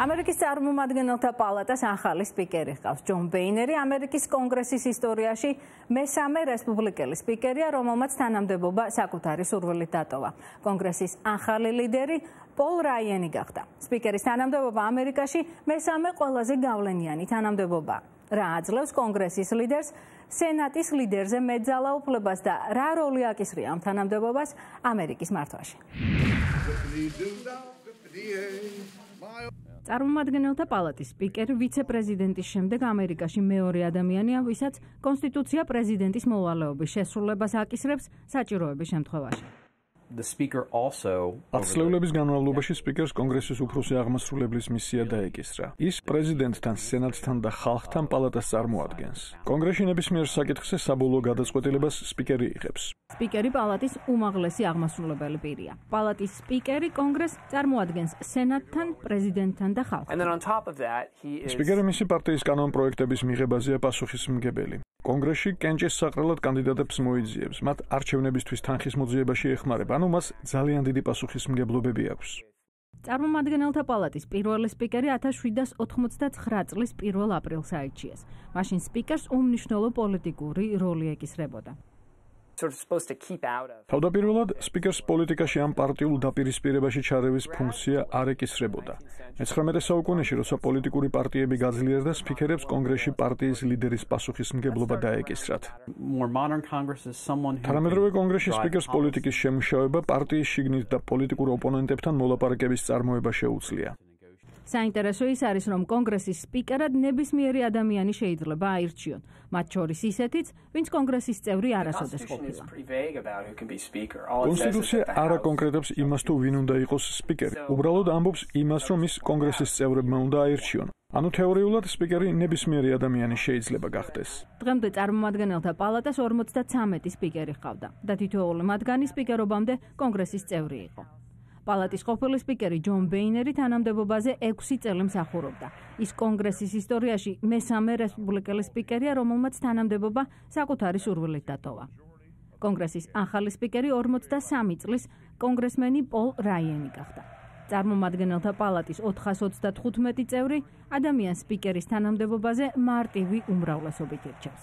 ამერიკის წარმომადგენელთა პალატას ახალი სპიკერი ჰყავს. ჯონ ბეინერი ამერიკის კონგრესის ისტორიაში მესამე რესპუბლიკელი სპიკერია, რომელმაც თანამდებობა საკუთარი სურვილით დატოვა. კონგრესის ახალი ლიდერი პოლ რაიენი გახდა. სპიკერის თანამდებობა ამერიკაში მესამე ყველაზე გავლენიანი თანამდებობაა. რა აძლევს კონგრესის ლიდერს სენატის ლიდერზე მეტ ძალაუფლებას და რა როლი აკისრია ამ თანამდებობას ამერიკის მართვაში? წარმომადგენელთა პალატის სპიკერი ვიცე-პრეზიდენტის შემდეგ ამერიკაში მეორე ადამიანია, ვისაც კონსტიტუცია პრეზიდენტის მოვალეობის შესრულებას აკისრებს საჭიროების შემთხვევაში. ათწლეულების განმავლობაში სპიკერს კონგრესის უფროსი აღმასრულებლის მისია დაეკისრა. ის პრეზიდენტთან, სენატთან და ხალხთან პალატას წარმოადგენს. კონგრესში ნებისმიერ საკითხზე საბოლოო გადაწყვეტილებას სპიკერი იღებს. სპიკერი პალატის უმაღლესი აღმასრულებელი პირია. პალატის სპიკერი კონგრესს წარმოადგენს სენატთან, პრეზიდენტთან და ხალხთან. სპიკერი მისი პარტიის კანონპროექტების მიღებაზეა პასუხისმგებელი. კონგრესში კენჭის საყრელად კანდიდატებს მოიძიებს, მათ არჩევნებისთვის თანხის მოძიებაში ეხმარება, ანუ მას ძალიან დიდი პასუხისმგებლობები აქვს. წარმომადგენელთა პალატის პირველი სპიკერი 1789 წლის 1 აპრილს აირჩიეს. მაშინ სპიკერს უმნიშვნელო პოლიტიკური როლი ეკისრებოდა. თავდაპირველად სპიკერს პოლიტიკაში ამ პარტიულ დაპირისპირებაში ჩარევის ფუნქცია არ ეკისრებოდა. მე-19 საუკუნეში, როცა პოლიტიკური პარტიები გაძლიერდა, სპიკერებს კონგრესში პარტიის ლიდერის პასუხისმგებლობა დაეკისრათ. თანამედროვე კონგრესში სპიკერს პოლიტიკის შემუშავება, პარტიის შიგნით და პოლიტიკურ ოპონენტებთან მოლაპარაკების წარმოება შეუძლია. საინტერესო ის არის, რომ კონგრესის სპიკერად ნებისმიერი ადამიანი შეიძლება აირჩიონ, მათ შორის ისეთიც, ვინც კონგრესის წევრი არასოდეს ყოფილა. კონსტიტუცია არ აკონკრეტებს იმას, თუ ვინ უნდა იყოს სპიკერი. უბრალოდ ამბობს იმას, რომ ის კონგრესის წევრებმა უნდა აირჩიონ. ანუ თეორიულად სპიკერი ნებისმიერი ადამიანი შეიძლება გახდეს. დღემდე წარმომადგენელთა პალატას 53 სპიკერი ჰყავდა და თითოეული მათგანი სპიკერობამდე კონგრესის წევრი იყო. პალატის ყოფილი სპიკერი ჯონ ბეინერი თანამდებობაზე 6 წელი მსახურობდა. ის კონგრესის ისტორიაში მესამე რესპუბლიკელი სპიკერია, რომელმაც თანამდებობა საკუთარი სურვილით დატოვა. კონგრესის ახალი სპიკერი 43 წლის კონგრესმენი პოლ რაიენი გახდა. წარმომადგენელთა პალატის 435 წევრი ადამიანს სპიკერის თანამდებობაზე მარტივი უმრავლესობით ირჩევს.